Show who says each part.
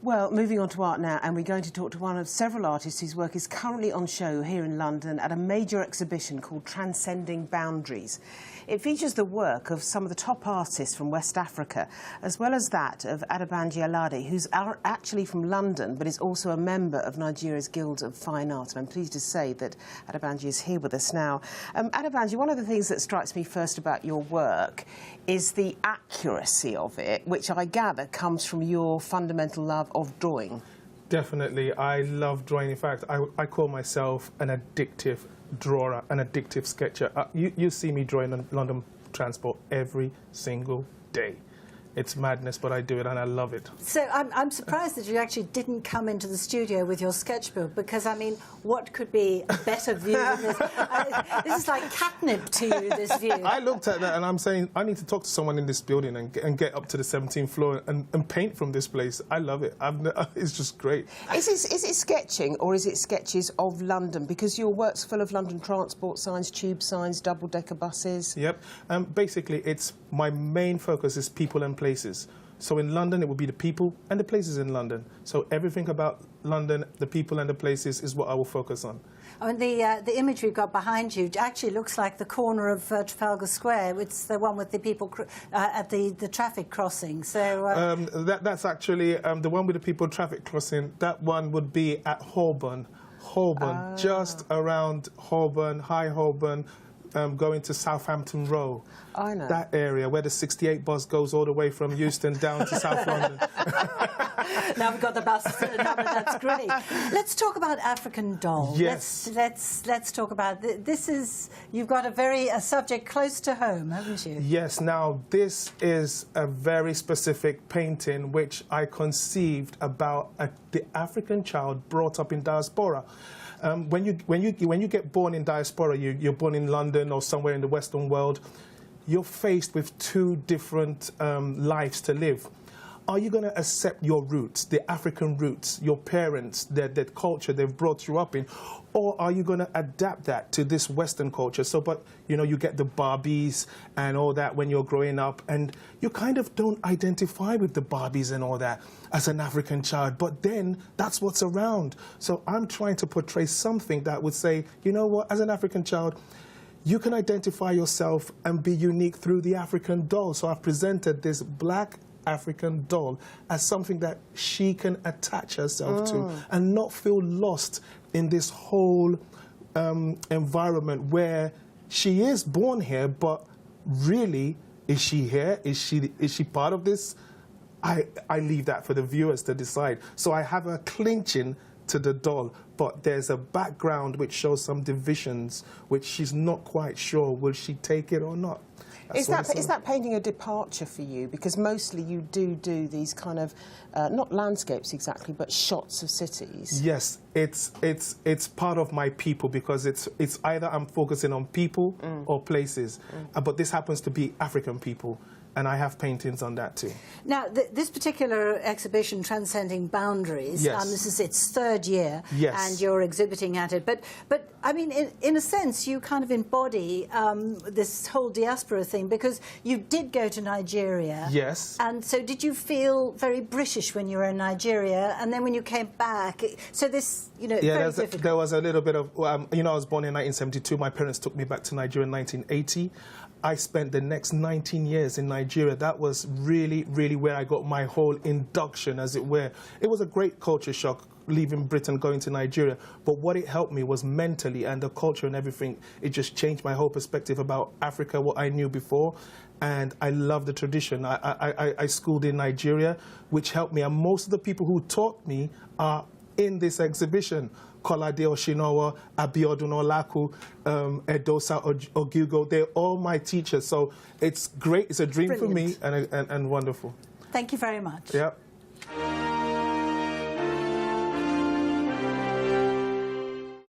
Speaker 1: Well, moving on to art now, and we're going to talk to one of several artists whose work is currently on show here in London at a major exhibition called Transcending Boundaries. It features the work of some of the top artists from West Africa, as well as that of Adebanji Alade, who's actually from London, but is also a member of Nigeria's Guild of Fine Art. And I'm pleased to say that Adebanji is here with us now. Adebanji, one of the things that strikes me first about your work is the accuracy of it, which I gather comes from your fundamental love of drawing.
Speaker 2: Definitely. I love drawing. In fact, I call myself an addictive drawer, an addictive sketcher. You see me drawing on London transport every single day. It's madness, but I do it and I love it. So
Speaker 3: I'm surprised that you actually didn't come into the studio with your sketchbook, because, I mean, what could be a better view than this? This is like catnip to you, this view.
Speaker 2: I looked at that and I'm saying, I need to talk to someone in this building and get up to the 17th floor and paint from this place. I love it. It's just great.
Speaker 1: Is it sketching or is it sketches of London? Because your work's full of London transport signs, tube signs, double-decker buses.
Speaker 2: Yep. Basically, my main focus is people and places. So in London, it would be the people and the places in London. So everything about London, the people and the places, is what I will focus on.
Speaker 3: Oh, and the image we've got behind you actually looks like the corner of Trafalgar Square. It's the one with the people at the traffic crossing. So
Speaker 2: that's actually the one with the people traffic crossing. That one would be at Holborn. Just around Holborn, High Holborn, going to Southampton Row.
Speaker 1: I know.
Speaker 2: That area where the 68 bus goes all the way from Euston down to South London.
Speaker 3: Now we've got the bus number, that's great. Let's talk about African Doll.
Speaker 2: Yes.
Speaker 3: Let's talk about this. You've got a subject close to home, haven't you?
Speaker 2: Yes. Now this is a very specific painting which I conceived about the African child brought up in diaspora. When you get born in diaspora, you're born in London or somewhere in the Western world, you're faced with two different lives to live. Are you going to accept your roots, the African roots, your parents, that culture they've brought you up in, or are you going to adapt that to this Western culture? So, but, you know, you get the Barbies and all that when you're growing up, and you kind of don't identify with the Barbies and all that as an African child, but then that's what's around. So I'm trying to portray something that would say, you know what, as an African child, you can identify yourself and be unique through the African doll. So I've presented this black African doll as something that she can attach herself to and not feel lost in this whole environment where she is born here, but really, is she here? Is she part of this? I leave that for the viewers to decide. So I have her clinching to the doll, but there's a background which shows some divisions which she's not quite sure, will she take it or not.
Speaker 1: Is that painting a departure for you? Because mostly you do these kind of, not landscapes exactly, but shots of cities.
Speaker 2: Yes, it's part of my people, because it's either I'm focusing on people or places, but this happens to be African people. And I have paintings on that too.
Speaker 3: Now, this particular exhibition, Transcending Boundaries,
Speaker 2: yes.
Speaker 3: This is its third year,
Speaker 2: yes.
Speaker 3: and you're exhibiting at it. But I mean, in a sense, you kind of embody this whole diaspora thing, because you did go to Nigeria.
Speaker 2: Yes.
Speaker 3: And so did you feel very British when you were in Nigeria? And then when you came back, so this, you know,
Speaker 2: yeah,
Speaker 3: very difficult.
Speaker 2: There was a little bit of, you know, I was born in 1972. My parents took me back to Nigeria in 1980. I spent the next 19 years in Nigeria. That was really, really where I got my whole induction, as it were. It was a great culture shock, leaving Britain, going to Nigeria. But what it helped me was mentally, and the culture and everything. It just changed my whole perspective about Africa, what I knew before. And I love the tradition. I schooled in Nigeria, which helped me. And most of the people who taught me are in this exhibition. Kolade Oshinowa, Abiodun Olaku, Edosa Ogugo, they're all my teachers. So it's great. It's a dream for me and wonderful.
Speaker 3: Thank you very much.
Speaker 2: Yep.